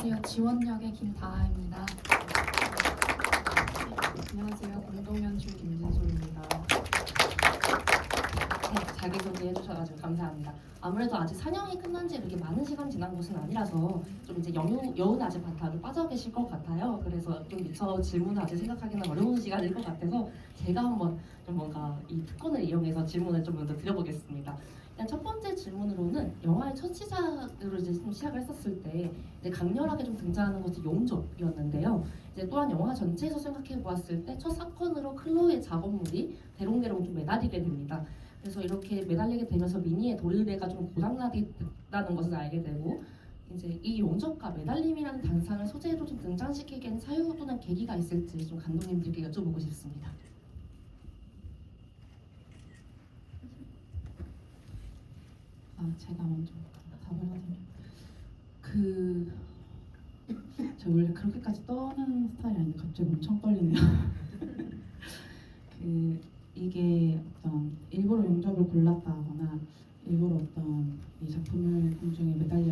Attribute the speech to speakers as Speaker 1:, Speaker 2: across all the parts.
Speaker 1: 안녕하세요. 지원 역의 김다하입니다. 안녕하세요. 공동연출 김진솔입니다.
Speaker 2: 네, 자기소개 해주셔가지고 감사합니다. 아무래도 아직 사냥이 끝난 지 그렇게 많은 시간 지난 것은 아니라서 좀 이제 여운 아직 바탕에 빠져 계실 것 같아요. 그래서 좀 미처 질문을 아직 생각하기는 어려운 시간일 것 같아서 제가 한번 좀 뭔가 이 특권을 이용해서 질문을 좀 먼저 드려보겠습니다. 일단 첫 번째 질문으로는 영화의 첫 시작으로 이제 좀 시작을 했었을 때 이제 강렬하게 좀 등장하는 것이 용접이었는데요. 이제 또한 영화 전체에서 생각해 보았을 때 첫 사건으로 클로의 작업물이 대롱대롱 좀 매달리게 됩니다. 그래서 이렇게 매달리게 되면서 미니의 도르래가 좀 고장나다는 것을 알게 되고 이제 이 용접과 매달림이라는 단상을 소재로 좀 등장시키기엔 사유 또는 계기가 있을지 좀 감독님들께 여쭤보고 싶습니다.
Speaker 3: 제가 먼저 답을 하자면 저 원래 그렇게까지 떠는 스타일이 아닌데 갑자기 엄청 떨리네요. 이게 어떤 일부러 용접을 골랐다거나 일부러 어떤 이 작품을 공중에 매달리게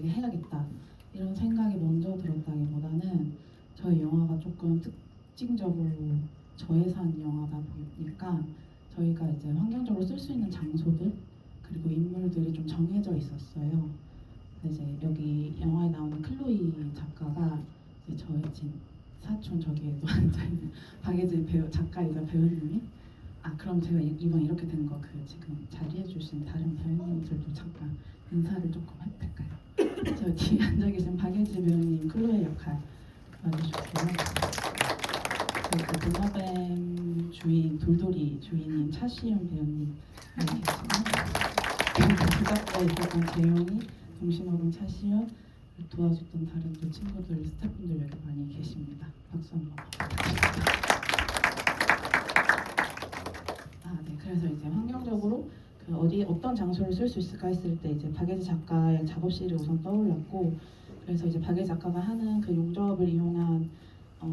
Speaker 3: 해야겠다 이런 생각이 먼저 들었다기보다는 저희 영화가 조금 특징적으로 저예산 영화다 보니까 저희가 이제 환경적으로 쓸 수 있는 장소들 그리고 인물들이 좀 정해져 있었어요. 이제 여기 영화에 나오는 클로이 작가가 이제 저의 사촌 저기에도 앉아있는 박예진 배우 작가이자 배우님이 그럼 제가 이번 이렇게 된 거 지금 자리해주신 다른 배우님들도 잠깐 인사를 조금 해도 될까요? 저 뒤에 앉아 계신 박예진 배우님 클로이 역할 맡으셨고요. 그 도마뱀 주인 돌돌이 주인님 차시윤 배우님 계시고 부작자에 있었던 재용이 동심어른 차시윤 도와줬던 다른 또 친구들 스태프분들 여기 많이 계십니다. 박수 한번. 네. 그래서 이제 환경적으로 어떤 장소를 쓸 수 있을까 했을 때 이제 박예지 작가의 작업실이 우선 떠올랐고 그래서 이제 박예지 작가가 하는 그 용접을 이용한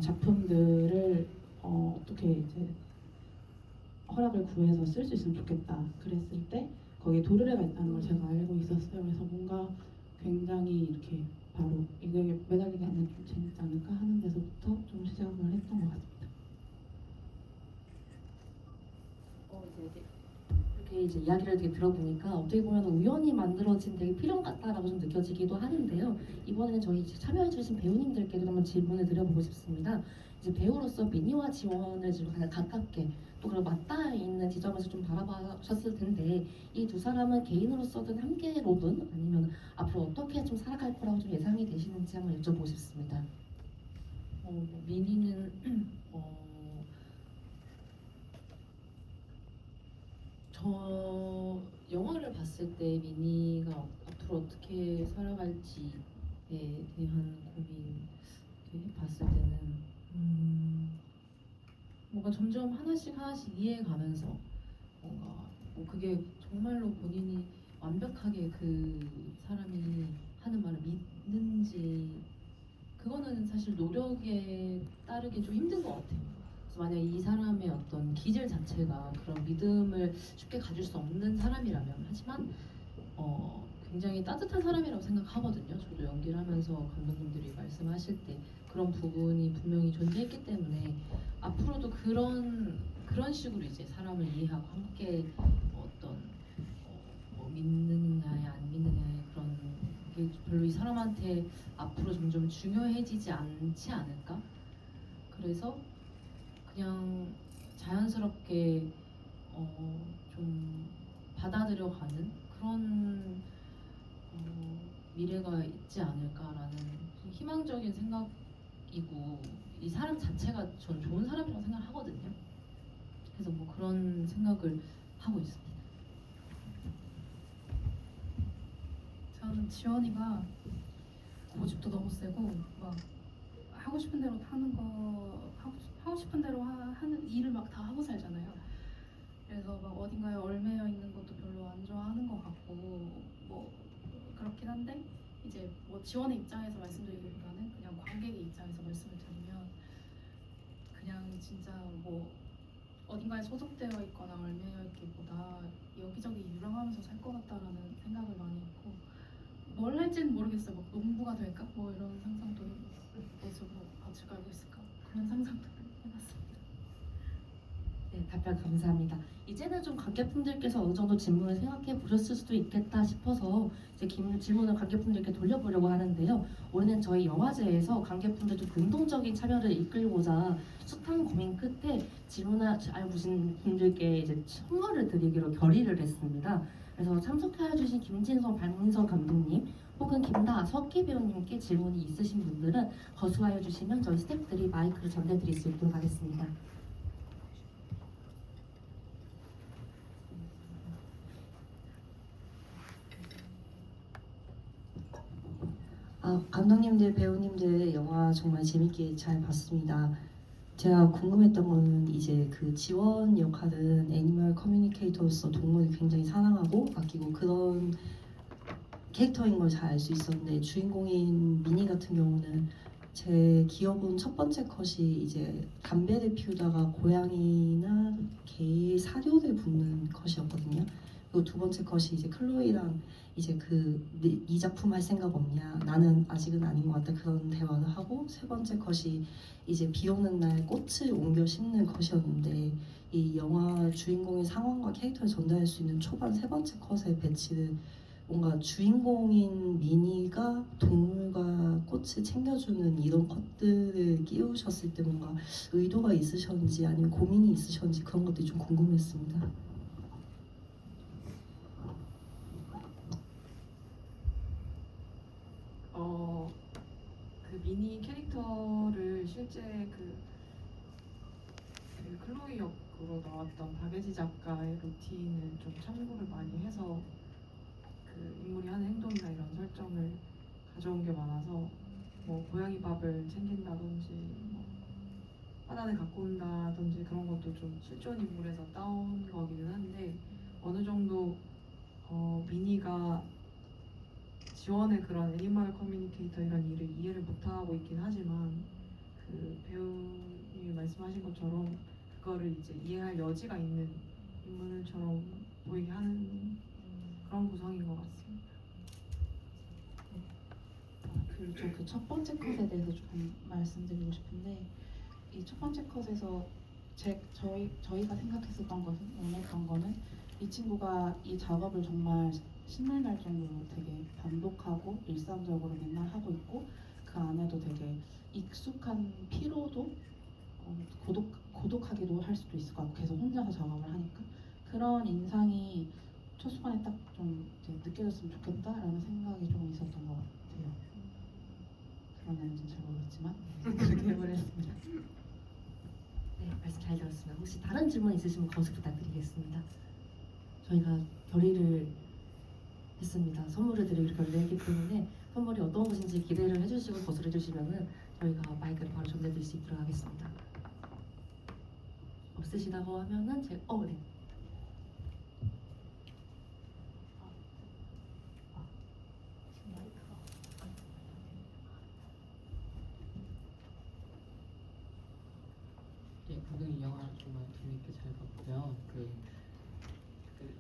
Speaker 3: 작품들을 어떻게 이제 허락을 구해서 쓸 수 있으면 좋겠다. 그랬을 때 거기에 도르래가 있다는 걸 제가 알고 있었어요. 그래서 뭔가 굉장히 이렇게 바로 이게 매달리게 하면 좀 재밌지 않을까 하는 데서부터 좀 시작을 했던 것 같습니다.
Speaker 2: 이렇게 이제 이야기를 되게 들어보니까 어떻게 보면 우연히 만들어진 되게 필연 같다라고 좀 느껴지기도 하는데요. 이번에는 저희 이제 참여해주신 배우님들께도 한번 질문을 드려보고 싶습니다. 이제 배우로서 미니와 지원을 지금 가장 가깝게 또 그리고 맞닿아 있는 지점에서 좀 바라보셨을 텐데 이 두 사람은 개인으로서든 함께로든 아니면 앞으로 어떻게 좀 살아갈 거라고 좀 예상이 되시는지 한번 여쭤보고 싶습니다.
Speaker 4: 미니는 저 영화를 봤을 때 미니가 앞으로 어떻게 살아갈지에 대한 고민 봤을 때는 뭔가 점점 하나씩 이해해가면서 뭔가 그게 정말로 본인이 완벽하게 그 사람이 하는 말을 믿는지 그거는 사실 노력에 따르기 좀 힘든 것 같아요. 그래서 만약 이 사람의 어떤 기질 자체가 그런 믿음을 쉽게 가질 수 없는 사람이라면 하지만 굉장히 따뜻한 사람이라고 생각하거든요. 저도 연기를 하면서 감독님들이 말씀하실 때 그런 부분이 분명히 존재했기 때문에 앞으로도 그런 식으로 이제 사람을 이해하고 함께 어떤 믿느냐에 안 믿느냐의 그런 게 별로 이 사람한테 앞으로 점점 중요해지지 않지 않을까? 그래서 그냥 자연스럽게 좀 받아들여가는 그런 미래가 있지 않을까라는 좀 희망적인 생각이고 이 사람 자체가 전 좋은 사람이라고 생각을 하거든요. 그래서 뭐 그런 생각을 하고 있습니다.
Speaker 1: 저는 지원이가 고집도 너무 세고 막 하고 싶은 대로 하고 싶은 대로 하는 일을 막 다 하고 살잖아요. 그래서 막 어딘가에 얽매여 있는 것도 별로 안 좋아하는 것 같고 뭐 그렇긴 한데 이제 뭐 지원의 입장에서 말씀드리기보다는 그냥 관객의 입장에서 말씀을 드리면 그냥 진짜 뭐 어딘가에 소속되어 있거나 얽매여 있기보다 여기저기 유랑하면서 살 것 같다라는 생각을 많이 했고 뭘 할지는 모르겠어요. 뭐 농부가 될까? 뭐 이런 상상도 모습으로 밭을 깔고 있을까? 그런 상상도 해봤습니다.
Speaker 2: 네, 답변 감사합니다. 이제는 좀 관객분들께서 어느 정도 질문을 생각해 보셨을 수도 있겠다 싶어서 이제 질문을 관객분들께 돌려보려고 하는데요. 올해는 저희 영화제에서 관객분들 좀 능동적인 참여를 이끌고자 숱한 고민 끝에 질문을 잘 보신 분들께 이제 선물을 드리기로 결의를 했습니다. 그래서 참석해주신 김진성, 박민성 감독님 혹은 김다하, 석기 배우님께 질문이 있으신 분들은 거수하여 주시면 저희 스태프들이 마이크를 전해드릴 수 있도록 하겠습니다.
Speaker 5: 감독님들, 배우님들 영화 정말 재밌게 잘 봤습니다. 제가 궁금했던 거는 이제 그 지원 역할은 애니멀 커뮤니케이터로서 동물을 굉장히 사랑하고 아끼고 그런 캐릭터인 걸 잘 알 수 있었는데 주인공인 미니 같은 경우는 제 기억은 첫 번째 컷이 이제 담배를 피우다가 고양이나 개의 사료를 붓는 컷이었거든요. 그리고 두 번째 컷이 이제 클로이랑 이제 이 작품 할 생각 없냐, 나는 아직은 아닌 것 같다, 그런 대화를 하고, 세 번째 컷이 이제 비 오는 날 꽃을 옮겨 심는 컷이었는데 이 영화 주인공의 상황과 캐릭터를 전달할 수 있는 초반 세 번째 컷의 배치를 뭔가 주인공인 미니가 동물과 꽃을 챙겨주는 이런 컷들을 끼우셨을 때 뭔가 의도가 있으셨는지 아니면 고민이 있으셨는지 그런 것들이 좀 궁금했습니다.
Speaker 6: 그 미니 캐릭터를 실제 그 클로이 역으로 나왔던 박예지 작가의 루틴을 좀 참고를 많이 해서 그 인물이 하는 행동이나 이런 설정을 가져온 게 많아서 뭐 고양이 밥을 챙긴다든지 뭐 바나나를 갖고 온다든지 그런 것도 좀 실존 인물에서 따온 거기는 한데 어느 정도 미니가 지원의 그런 애니멀 커뮤니케이터 이런 일을 이해를 못하고 있긴 하지만 그 배우님이 말씀하신 것처럼 그거를 이제 이해할 여지가 있는 인물처럼 보이게 하는 그런 구성인 것 같습니다.
Speaker 3: 그리고 저 그 첫 번째 컷에 대해서 조금 말씀드리고 싶은데 이 첫 번째 컷에서 저희가 생각했었던 것은 원했던 거는 이 친구가 이 작업을 정말 신날 날 정도로 되게 반복하고 일상적으로 맨날 하고 있고 그 안에도 되게 익숙한 피로도 고독하기도 할 수도 있을 것 같고 계속 혼자서 작업을 하니까 그런 인상이 초반에 딱 좀 느껴졌으면 좋겠다라는 생각이 좀 있었던 것 같아요. 그러는지는 잘 모르겠지만 그렇게 해버렸습니다.
Speaker 2: 네, 말씀 잘 들었습니다. 혹시 다른 질문 있으시면 거수 부탁드리겠습니다. 저희가 결의를 했습니다. 선물을 드리기로 결의했기 때문에 선물이 어떤 것인지 기대를 해주시고 거수를 해주시면은 저희가 마이크를 바로 전해드릴 수 있도록 하겠습니다. 없으시다고 하면은 네.
Speaker 7: 예, 감독님 영화 정말 재밌게 잘 봤고요.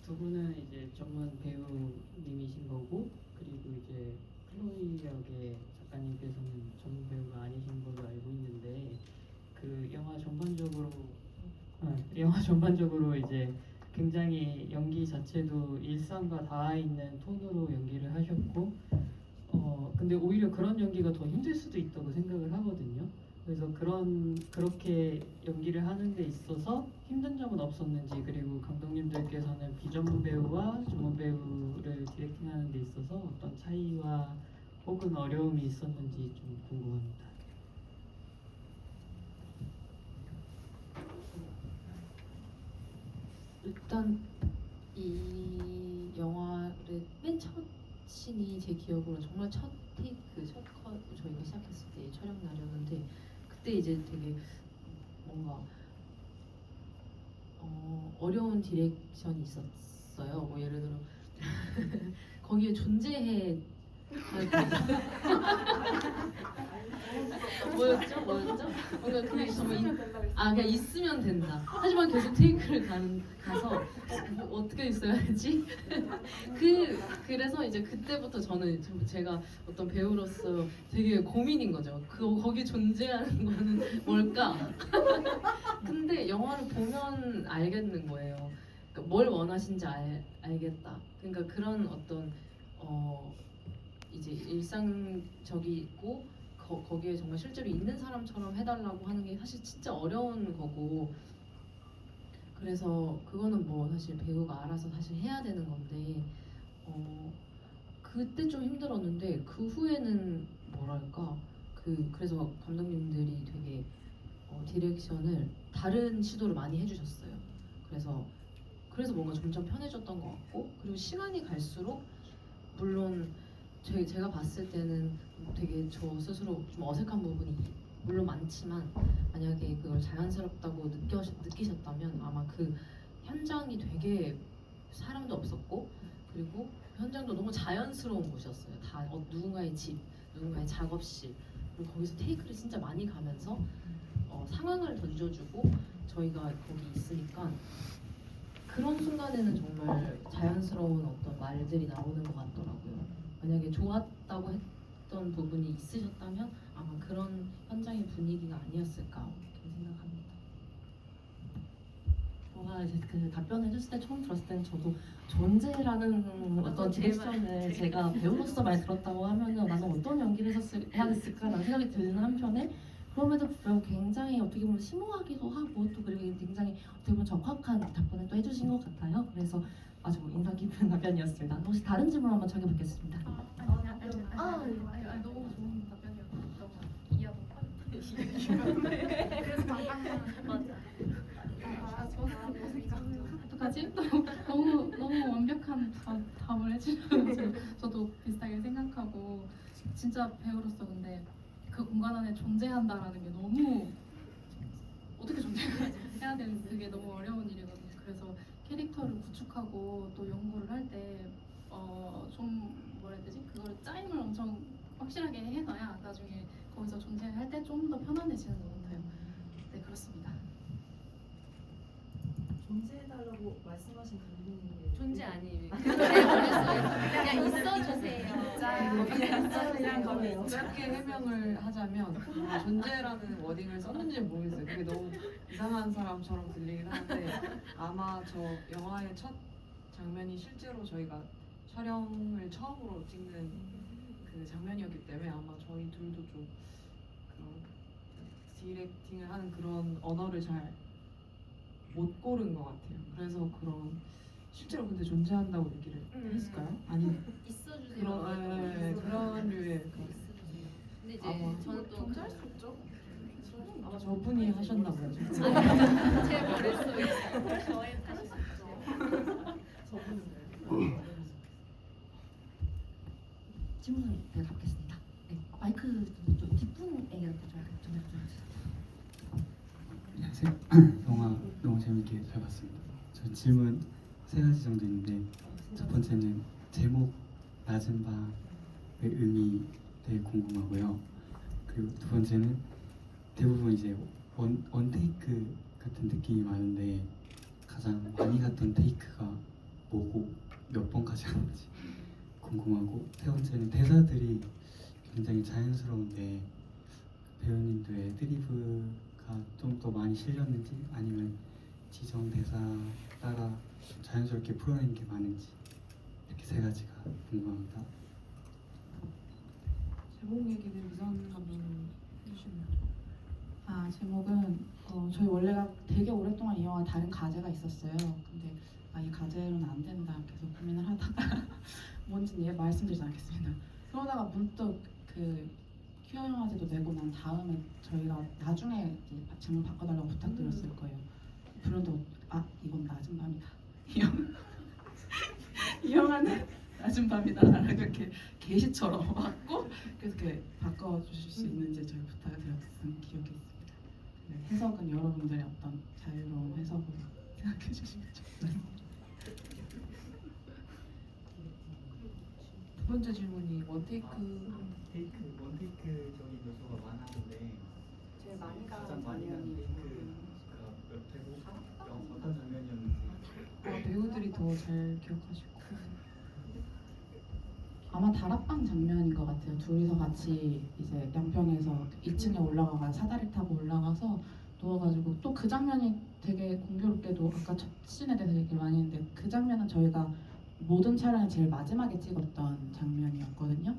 Speaker 7: 두 분은 이제 전문 배우님이신 거고, 그리고 이제 클로이 역의 작가님께서는 전문 배우가 아니신 걸로 알고 있는데, 그 영화 전반적으로 이제 굉장히 연기 자체도 일상과 닿아 있는 톤으로 연기를 하셨고, 근데 오히려 그런 연기가 더 힘들 수도 있다고 생각을 하거든요. 그래서 그렇게 연기를 하는 데 있어서 힘든 점은 없었는지, 그리고 감독님들께서는 비전문 배우와 전문 배우를 디렉팅하는 데 있어서 어떤 차이와 혹은 어려움이 있었는지 좀 궁금합니다.
Speaker 4: 일단 이 영화를 맨 첫 씬이 제 기억으로 정말 첫 테이크, 첫 컷 저희가 시작했을 때 촬영 날이었는데 그때 이제 되게 뭔가 어려운 디렉션이 있었어요. 뭐 예를 들어 거기에 존재해 뭐였죠? 뭔가 그게 정말 그냥 있으면 된다. 하지만 계속 테이크를 가서 어떻게 있어야지? 그래서 이제 그때부터 저는 제가 어떤 배우로서 되게 고민인 거죠. 거기 존재하는 거는 뭘까? 근데 영화를 보면 알겠는 거예요. 그러니까 뭘 원하신지 알겠다. 그러니까 그런 어떤 이제 일상적이고 거기에 정말 실제로 있는 사람처럼 해달라고 하는 게 사실 진짜 어려운 거고, 그래서 그거는 뭐 사실 배우가 알아서 사실 해야 되는 건데 그때 좀 힘들었는데 그 후에는 뭐랄까 그래서 감독님들이 되게 디렉션을 다른 시도를 많이 해주셨어요. 그래서 뭔가 점점 편해졌던 것 같고, 그리고 시간이 갈수록 물론 제가 봤을 때는 되게 저 스스로 좀 어색한 부분이 물론 많지만, 만약에 그걸 자연스럽다고 느끼셨다면 아마 그 현장이 되게 사람도 없었고, 그리고 현장도 너무 자연스러운 곳이었어요. 다 누군가의 집, 누군가의 작업실, 그리고 거기서 테이크를 진짜 많이 가면서 상황을 던져주고 저희가 거기 있으니까 그런 순간에는 정말 자연스러운 어떤 말들이 나오는 것 같더라고요. 만약에 좋았다고 했던 부분이 있으셨다면 아마 그런 현장의 분위기가 아니었을까 이렇게 생각합니다.
Speaker 2: 뭔가 이제 그 답변을 해줬을 때 처음 들었을 때는 저도 존재라는 어떤 디렉션을 제가 배우로서 많이 들었다고 하면은 나는 어떤 연기를 해야 됐을까라는 생각이 드는 한편에, 그럼에도 불구하고 굉장히 어떻게 보면 심오하기도 하고 또 그리고 굉장히 어떻게 보면 적확한 답변을 또 해주신 것 같아요. 그래서 아주 인상 깊은 답변이었습니다. 혹시 다른 질문 한번 전해보겠습니다.
Speaker 1: 너무 좋은 답변이었고 너무 이해하고 그래서 잠깐만 어떡하지? 너무 완벽한 답을 해주셔서 저도 비슷하게 생각하고, 진짜 배우로서 근데 그 공간 안에 존재한다라는 게 너무 어떻게 존재해야 되는 그게 너무 어려운 일이거든요. 그래서 캐릭터를 구축하고 또 연구를 할 때 좀 뭐라 해야 되지? 그거를 짜임을 엄청 확실하게 해놔야 나중에 거기서 존재할 때 좀 더 편안해지는 것 같아요. 네, 그렇습니다.
Speaker 5: 존재해달라고 말씀하신 감독님이
Speaker 4: 존재 아니에요.
Speaker 1: 그냥 있어주세요.
Speaker 6: 그냥 짧게 해명을 하자면 존재라는 워딩을 썼는지 모르겠어요. 그게 너무 이상한 사람처럼 들리긴 하는데, 아마 저 영화의 첫 장면이 실제로 저희가 촬영을 처음으로 찍는 그 장면이었기 때문에 아마 저희 둘도 좀 그런 디렉팅을 하는 그런 언어를 잘 못 고른 것 같아요. 그래서 그런 실제로 근데 존재한다고 얘기를 했을까요? 아니
Speaker 4: 있어주세요.
Speaker 6: 그런 류의 그런
Speaker 4: 근데 이제
Speaker 6: 아마
Speaker 4: 저는 또
Speaker 6: 존재할 수 있죠. 아마 저분이 하셨나 봐요.
Speaker 4: 제 머릿속에 저의
Speaker 2: 질문을 받겠습니다. 네, 마이크 좀 뒷분에게 전해주세요.
Speaker 8: 안녕하세요. 영화 너무 재밌게 잘 봤습니다. 저 질문 3가지 정도 있는데, 첫 번째는 제목 낮은 밤의 의미 되게 궁금하고요. 그리고 두 번째는 대부분 이제 원테이크 같은 느낌이 많은데 가장 많이 갔던 테이크가 뭐고 몇 번까지 갔는지 궁금하고, 세 번째는 대사들이 굉장히 자연스러운데 배우님들의 애드리브가 좀 더 많이 실렸는지 아니면 지정 대사 따라 좀 자연스럽게 풀어내는 게 많은지, 이렇게 3가지가 궁금합니다.
Speaker 6: 제목 얘기는 미선 감독님 해주시면.
Speaker 3: 제목은 저희 원래가 되게 오랫동안 이 영화 다른 가제가 있었어요. 근데 이 가제로는 안 된다 계속 고민을 하다가 뭔지 말씀드리지 않겠습니다. 그러다가 문득 그 큐어 영화제도 내고 난 다음에 저희가 나중에 이제 제목 바꿔달라고 부탁드렸을 거예요. 그런데 이건 낮은 밤이다. 이 영화는 낮은 밤이다라고 이렇게 게시처럼 받고 그래서 이렇게 바꿔주실 수 있는지 저희 부탁을 드렸던 기억이 있습니다. 네, 해석은 여러분들의 어떤 자유로운 해석으로 생각해 주시면 좋겠습니다.
Speaker 6: 두 번째 질문이 원테이크
Speaker 9: 원테이크적인 요소가 많았는데
Speaker 10: 제일 많이
Speaker 9: 가장
Speaker 10: 가는
Speaker 9: 많이 간
Speaker 10: 장면이
Speaker 9: 테이크가 몇 회고 어떤 장면이었는지.
Speaker 6: 배우들이 더 잘 기억하시고
Speaker 3: 아마 다락방 장면인 것 같아요. 둘이서 같이 이제 양평에서 2층에 올라가가 사다리 타고 올라가서 누워가지고 또 그 장면이 되게 공교롭게도 아까 첫 씬에 대해서 얘기를 많이 했는데 그 장면은 저희가 모든 촬영을 제일 마지막에 찍었던 장면이었거든요.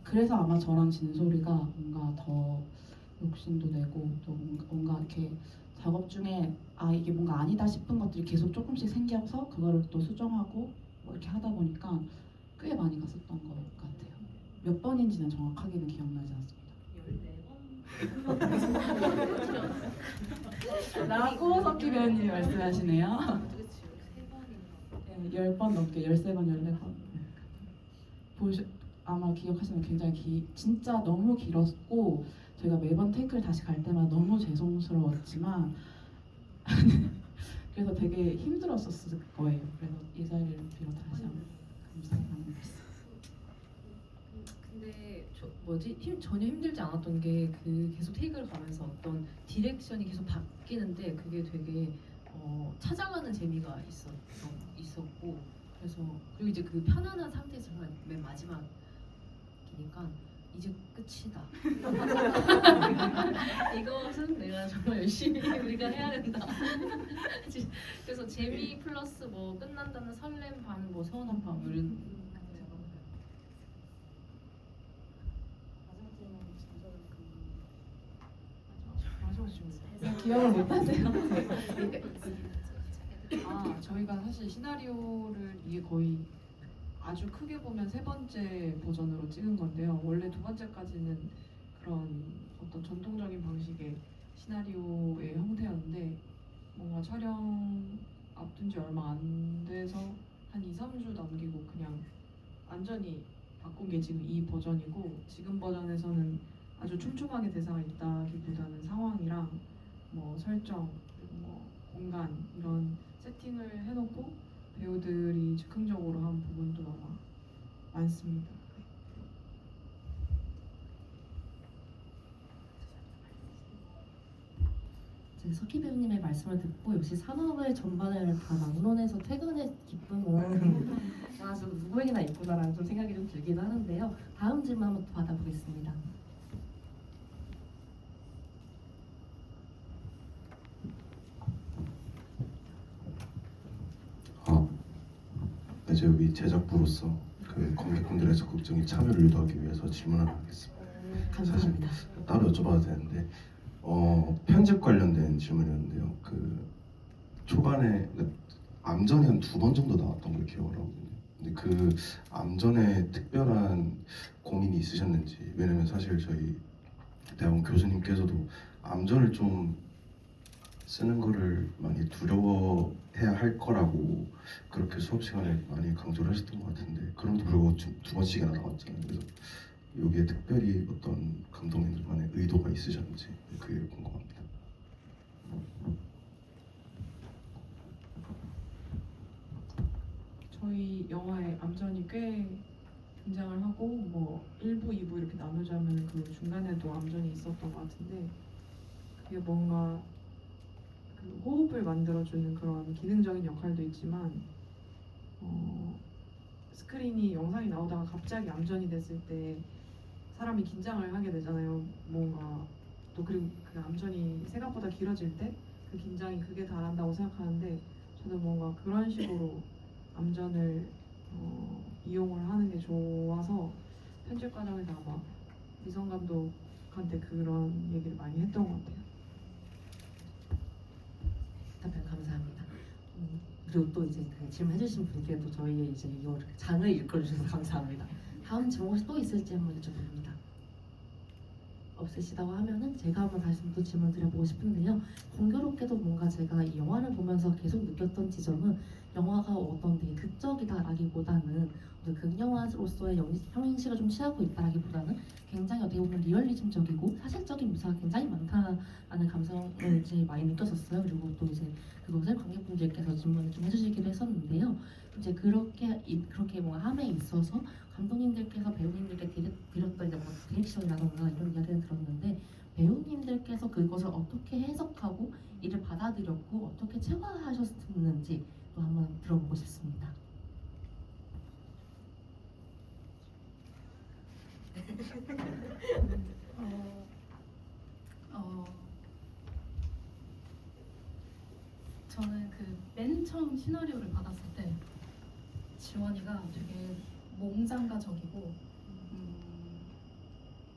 Speaker 3: 그래서 아마 저랑 진솔이가 뭔가 더 욕심도 내고 또 뭔가 이렇게 작업 중에 아 이게 뭔가 아니다 싶은 것들이 계속 조금씩 생겨서 그거를 또 수정하고 뭐 이렇게 하다 보니까 꽤 많이 갔었던 것 같아요. 몇 번인지는 정확하게는 기억나지 않습니다. 라고 석기 배우님이 말씀하시네요. 네, 10번 넘게 13번, 14번. 아마 기억하시면 굉장히 진짜 너무 길었고 저희가 매번 테이크를 다시 갈 때마다 너무 죄송스러웠지만 그래서 되게 힘들었었을 거예요. 그래서 이 자리를 빌어 다시 한번 감사의 말씀.
Speaker 4: 근데 전혀 힘들지 않았던 게 그 계속 테이크를 가면서 어떤 디렉션이 계속 바뀌는데 그게 되게 찾아가는 재미가 있었고 그래서 그리고 이제 그 편안한 상태에서 정말 맨 마지막이니까 이제 끝이다. 이것은 내가 정말 열심히 우리가 해야 된다. 그래서 재미 플러스 뭐 끝난다는 설렘 반, 뭐 서운한 반 뭐 이런.
Speaker 6: 마지막 질문.
Speaker 3: 기억을 못하세요?
Speaker 6: 저희가 사실 시나리오를 이게 거의 아주 크게 보면 세 번째 버전으로 찍은 건데요. 원래 두 번째까지는 그런 어떤 전통적인 방식의 시나리오의 형태였는데 뭔가 촬영 앞둔 지 얼마 안 돼서 한 2, 3주 남기고 그냥 완전히 바꾼 게 지금 이 버전이고 지금 버전에서는 아주 촘촘하게 대사가 있다기보다는 상황이랑 뭐 설정 그리고 뭐 공간 이런 세팅을 해놓고 배우들이 즉흥적으로 한 부분도 아마 많습니다.
Speaker 2: 이제 석희 배우님의 말씀을 듣고 역시 산업의 전반을 다 막론해서 퇴근의 기쁨은 아주 누구에게나 있구나라는 좀 생각이 좀 들기도 하는데요. 다음 질문 한번 받아보겠습니다.
Speaker 11: 이제 여기 제작부로서 그 관객분들의 적극적인 참여를 유도하기 위해서 질문을 하겠습니다.
Speaker 2: 감사합니다.
Speaker 11: 사실 따로 여쭤봐도 되는데 편집 관련된 질문이었는데요. 그 초반에 암전이 한 2번 정도 나왔던 걸 기억을 하거든요. 근데 그 암전에 특별한 고민이 있으셨는지, 왜냐면 사실 저희 대학원 교수님께서도 암전을 좀 쓰는 거를 많이 두려워해야 할 거라고 그렇게 수업 시간에 많이 강조를 하셨던 것 같은데 그럼에도 불구하고 2번씩이나 나왔잖아요. 그래서 여기에 특별히 어떤 감독님들만의 의도가 있으셨는지 그게 궁금합니다.
Speaker 6: 저희 영화에 암전이 꽤 등장을 하고 뭐 1부, 2부 이렇게 나누자면 그 중간에도 암전이 있었던 것 같은데 그게 뭔가 그 호흡을 만들어주는 그런 기능적인 역할도 있지만 스크린이 영상이 나오다가 갑자기 암전이 됐을 때 사람이 긴장을 하게 되잖아요. 뭔가 또 그리고 그 암전이 생각보다 길어질 때 그 긴장이 극에 달한다고 생각하는데 저는 뭔가 그런 식으로 암전을 이용을 하는 게 좋아서 편집 과정에서 아마 미성 감독한테 그런 얘기를 많이 했던 것 같아요.
Speaker 2: 답변 감사합니다. 그리고 또 이제 그 질문해주신 분께 또 저희의 이제 이거 장을 읽어주셔서 감사합니다. 다음 질문 혹시 또 있을지 한번 여쭤봅니다. 없으시다고 하면은 제가 한번 다시 또 질문 드려보고 싶은데요. 공교롭게도 뭔가 제가 이 영화를 보면서 계속 느꼈던 지점은 영화가 어떤 되게 극적이다라기보다는 어떤 극영화로서의 형식을 좀 취하고 있다라기보다는 굉장히 어떻게 보면 리얼리즘적이고 사실적인 묘사가 굉장히 많다라는 감성을 이제 많이 느꼈었어요. 그리고 또 이제 그것을 관객분들께서 질문을 좀 해주시기도 했었는데요. 이제 그렇게 뭔가 함에 있어서 감독님들께서 배우님들께 드렸던 이제 뭐 디렉션이라던가 이런 이야기를 들었는데 배우님들께서 그것을 어떻게 해석하고 이를 받아들였고 어떻게 체화하셨는지 또 한번 들어보고 싶습니다.
Speaker 1: 저는 그 맨 처음 시나리오를 받았을 때 지원이가 되게 몽장가적이고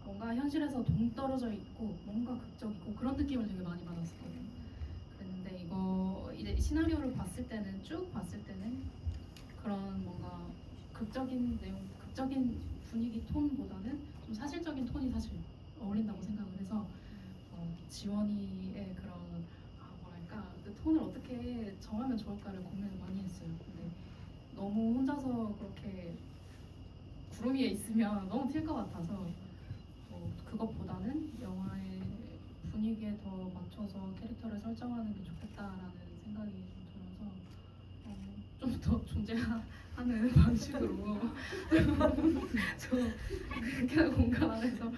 Speaker 1: 뭔가 현실에서 동떨어져 있고 뭔가 극적이고 그런 느낌을 되게 많이 받았었거든요. 그랬는데 이거 이제 시나리오를 봤을 때는 쭉 봤을 때는 그런 뭔가 극적인 내용, 극적인 분위기 톤보다는 좀 사실적인 톤이 사실 어울린다고 생각을 해서 지원이의 그런 뭐랄까 그 톤을 어떻게 정하면 좋을까를 고민을 많이 했어요. 근데 너무 혼자서 그렇게 구름 위에 있으면 너무 튈 것 같아서 그것보다는 영화의 분위기에 더 맞춰서 캐릭터를 설정하는 게 좋겠다라는 생각이 좀 들어서 좀 더 존재하는 방식으로 좀 그렇게 공간 안에서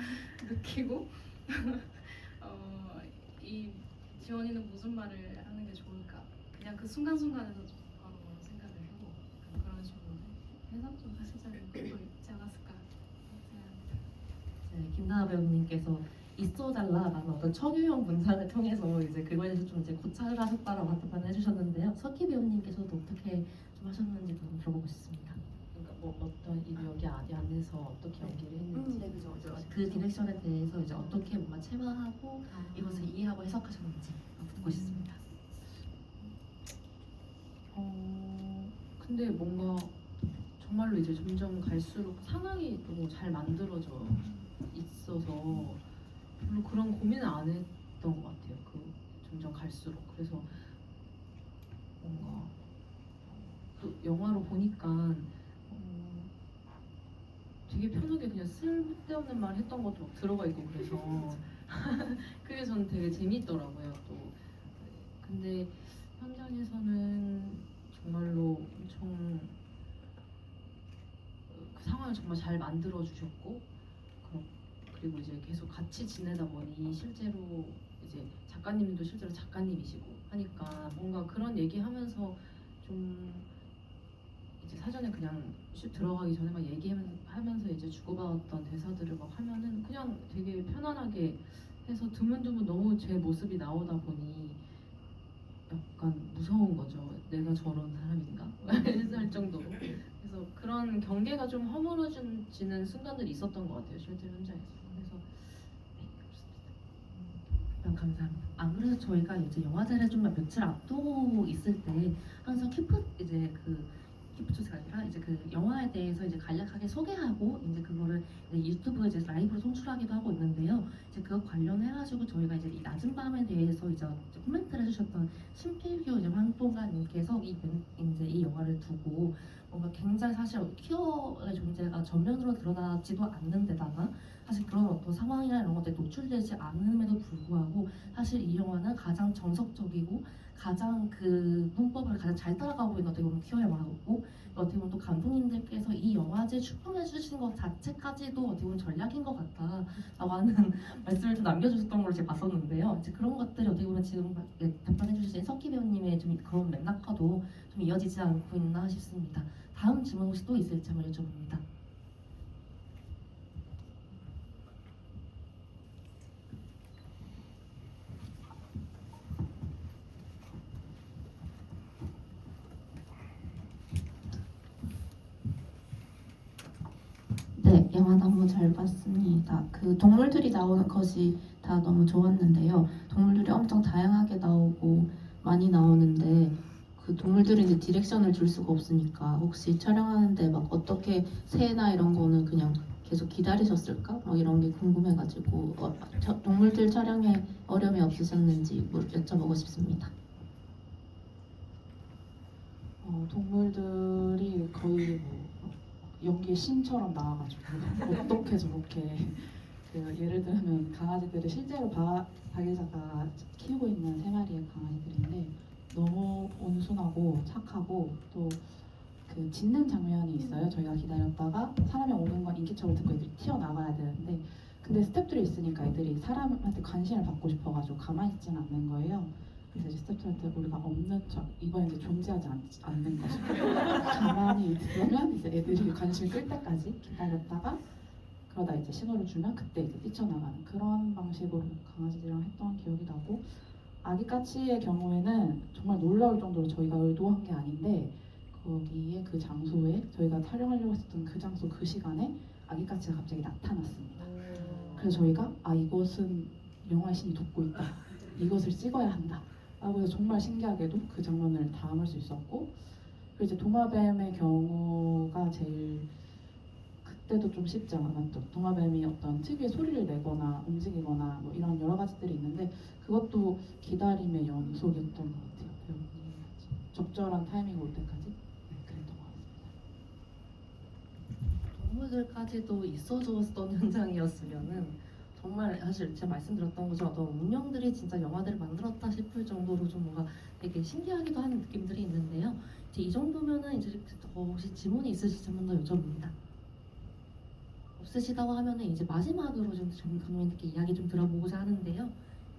Speaker 1: 느끼고 이 지원이는 무슨 말을 하는 게 좋을까 그냥 그 순간순간에서 좀 바로 생각을 하고 그런 식으로 해서 좀 사실적인 것도 있지 않았을까 생각합니다.
Speaker 2: 네, 김나아 배우님께서 있어달라라는 어떤 청유형 문장을 통해서 이제 그거에 대해서 좀 이제 고찰을 하셨다라고 답변을 해주셨는데요. 석희 배우님께서도 어떻게 좀 하셨는지 좀 들어보고 싶습니다.
Speaker 4: 그러니까 뭐 어떤 이 여기 안에서 어떻게 연기를 했는지
Speaker 2: 그 디렉션에 대해서 이제 어떻게 뭔가 체화하고 이것을 이해하고 해석하셨는지 듣고 싶습니다.
Speaker 4: 근데 뭔가 정말로 이제 점점 갈수록 상황이 너무 잘 만들어져 있어서 별로 그런 고민을 안 했던 것 같아요. 그 점점 갈수록 그래서 뭔가 또 영화로 보니까 되게 편하게 그냥 쓸데없는 말 했던 것도 막 들어가 있고 그래서 그게 저는 되게 재밌더라고요. 또 근데 현장에서는 정말로 엄청 그 상황을 정말 잘 만들어 주셨고 그리고 이제 계속 같이 지내다 보니 실제로 이제 작가님도 실제로 작가님이시고 하니까 뭔가 그런 얘기하면서 좀 이제 사전에 그냥 들어가기 전에 막 얘기하면서 이제 주고받았던 대사들을 막 하면은 그냥 되게 편안하게 해서 드문드문 너무 제 모습이 나오다 보니 약간 무서운 거죠. 내가 저런 사람인가? 할 정도로. 그래서 그런 경계가 좀 허물어지는 순간들이 있었던 것 같아요. 실제 현장에서. 그래서 네, 그렇습니다.
Speaker 2: 감사합니다. 안 그래도 저희가 이제 영화제를 좀 며칠 앞두고 있을 때 항상 키프초스가 아니라 이제 그 영화에 대해서 이제 간략하게 소개하고 이제 그거를 이제 유튜브에 이제 라이브로 송출하기도 하고 있는데요. 이제 그거 관련해가지고 저희가 이제 이 낮은 밤에 대해서 이제 코멘트를 해주셨던 신필규 이제 활동가님께서 이제 이 영화를 두고 뭔가 굉장히 사실 퀴어의 존재가 전면으로 드러나지도 않는 데다가 사실 그런 어떤 상황이나 이런 것들이 노출되지 않음에도 불구하고 사실 이 영화는 가장 정석적이고 가장 그 문법을 가장 잘 따라가고 있는 어떻게 보면 퀴어의 영화고 어떻게 보면 또 감독님들께서 이 영화제 출품해 주신 것 자체까지도 어떻게 보면 전략인 것 같다라고 하는 말씀을 좀 남겨주셨던 걸 제가 봤었는데요. 이제 그런 것들이 어떻게 보면 지금 답변해 주신 석희 배우님의 좀 그런 맥락과도 좀 이어지지 않고 있나 싶습니다. 다음 질문 혹시 또 있을지 한번 여쭤봅니다.
Speaker 10: 네, 영화 너무 잘 봤습니다. 그 동물들이 나오는 것이 다 너무 좋았는데요. 동물들이 엄청 다양하게 나오고 많이 나오는데 그 동물들이 이제 디렉션을 줄 수가 없으니까 혹시 촬영하는데 막 어떻게 새나 이런 거는 그냥 계속 기다리셨을까? 뭐 이런 게 궁금해가지고 동물들 촬영에 어려움이 없으셨는지 여쭤보고 싶습니다.
Speaker 3: 동물들이 거의 뭐 연기 신처럼 나와가지고 어떻게 저렇게 예를 들면 강아지들을 실제로 박 기자가 키우고 있는 3마리의 강아지들인데 너무 온순하고 착하고 또 그 짖는 장면이 있어요. 저희가 기다렸다가 사람이 오는 건 인기척을 듣고 애들이 튀어나가야 되는데 근데 스태프들이 있으니까 애들이 사람한테 관심을 받고 싶어가지고 가만히 있지는 않는 거예요. 그래서 이제 스태프들한테 우리가 없는 척 이번에 이제 존재하지 않는 거죠. 가만히 있으면 이제 애들이 관심이 끌 때까지 기다렸다가 그러다 이제 신호를 주면 그때 이제 뛰쳐나가는 그런 방식으로 강아지들이랑 했던 기억이 나고 아기 까치의 경우에는 정말 놀라울 정도로 저희가 의도한 게 아닌데 거기에 그 장소에 저희가 촬영하려고 했었던 그 장소 그 시간에 아기 까치가 갑자기 나타났습니다. 그래서 저희가 이것은 영화의 신이 돕고 있다. 이것을 찍어야 한다. 라고 해서 정말 신기하게도 그 장면을 담을 수 있었고 그리고 이제 도마뱀의 경우가 제일 그때도 좀 쉽지 않았던 도마뱀이 어떤 특유의 소리를 내거나 움직이거나 뭐 이런 여러 가지들이 있는데 그것도 기다림의 연속이었던 것 같아요. 배우분이 적절한 타이밍이 올 때까지 그랬던 것 같습니다.
Speaker 2: 동물들까지도 있어줬던 현장이었으면은 정말 사실 제가 말씀드렸던 것처럼 어떤 운명들이 진짜 영화들을 만들었다 싶을 정도로 좀 뭔가 되게 신기하기도 하는 느낌들이 있는데요. 이제 이 정도면은 이제 혹시 질문이 있으실지 한 번 더 여쭤봅니다. 없으시다고 하면은 이제 마지막으로 좀 감독님께 이야기 좀 들어보고자 하는데요.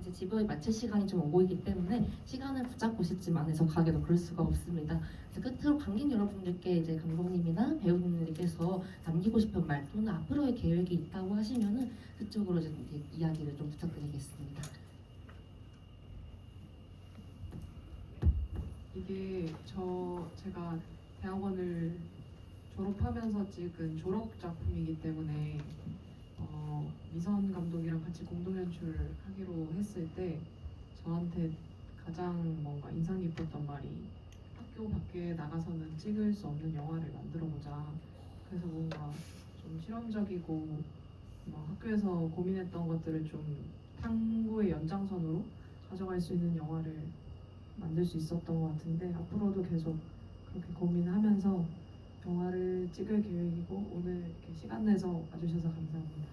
Speaker 2: 이제 집을 마칠 시간이 좀 오고 있기 때문에 시간을 붙잡고 싶지만 해서 가게도 그럴 수가 없습니다. 그래서 끝으로 관객 여러분들께 이제 감독님이나 배우님들께서 남기고 싶은 말 또는 앞으로의 계획이 있다고 하시면은 그쪽으로 이제 이야기를 좀 부탁드리겠습니다.
Speaker 6: 이게 제가 대학원을 졸업하면서 찍은 졸업 작품이기 때문에 미선 감독이랑 같이 공동 연출하기로 했을 때 저한테 가장 뭔가 인상 깊었던 말이 학교 밖에 나가서는 찍을 수 없는 영화를 만들어보자. 그래서 뭔가 좀 실험적이고 학교에서 고민했던 것들을 좀 탐구의 연장선으로 가져갈 수 있는 영화를 만들 수 있었던 것 같은데 앞으로도 계속 그렇게 고민하면서 영화를 찍을 계획이고 오늘 이렇게 시간 내서 와주셔서 감사합니다.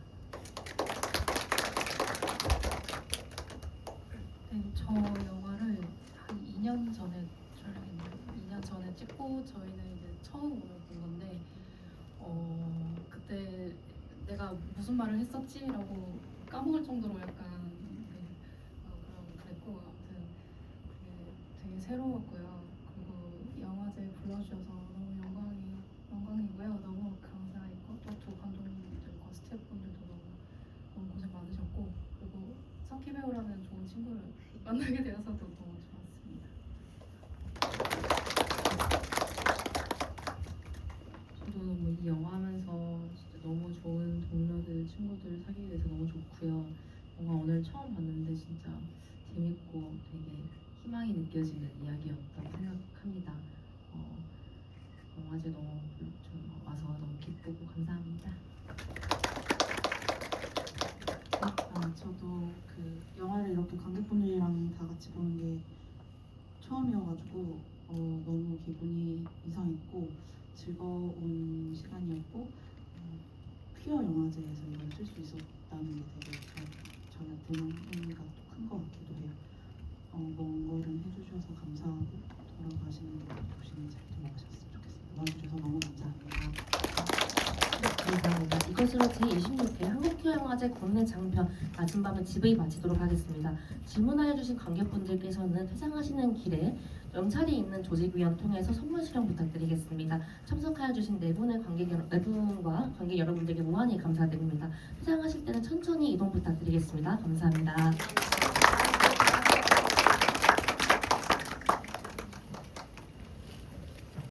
Speaker 1: 네, 저 영화를 한 2년 전에 촬영했는데 2년 전에 찍고 저희는 이제 처음 오늘 본 건데 그때 내가 무슨 말을 했었지라고 까먹을 정도로 약간 그랬고 아무튼 되게 새로웠고요. 그리고 영화제 불러주셔서 너무 영광이고요. 너무 감사했고 또 두 감독님들과 스태프분들도 너무 고생 많으셨고 그리고 석희 배우라는 좋은 친구를 만나게 되어서도 너무 좋았습니다.
Speaker 4: 저도 너무 이 영화 하면서 진짜 너무 좋은 동료들, 친구들 사귀게 돼서 너무 좋고요. 영화 오늘 처음 봤는데 진짜 재밌고 되게 희망이 느껴지는 이야기였다고 생각합니다. 영화제 너무 와서 너무 기쁘고 감사합니다.
Speaker 3: 저도 그 영화를 이렇게 관객분들이랑 다 같이 보는 게 처음이어가지고 너무 기분이 이상했고 즐거운 시간이었고 퀴어 영화제에서 이걸 쓸 수 있었다는 게 되게 저한테는 의미가 또 큰 것 같기도 해요. 먼 걸음 해주셔서 감사하고 돌아가시는 길 조심히 잘 돌아가셨으면 좋겠습니다. 와주셔서 너무 감사합니다.
Speaker 2: 감사합니다. 이것으로 제26회 한국퀴어영화제 국내 장편 낮은 밤의 GV 마치도록 하겠습니다. 질문하여주신 관객분들께서는 퇴장하시는 길에 영찰이 있는 조직위원 통해서 선물 수령 부탁드리겠습니다. 참석하여주신 네 분과 관객 여러분들께 무한히 감사드립니다. 퇴장하실 때는 천천히 이동 부탁드리겠습니다. 감사합니다.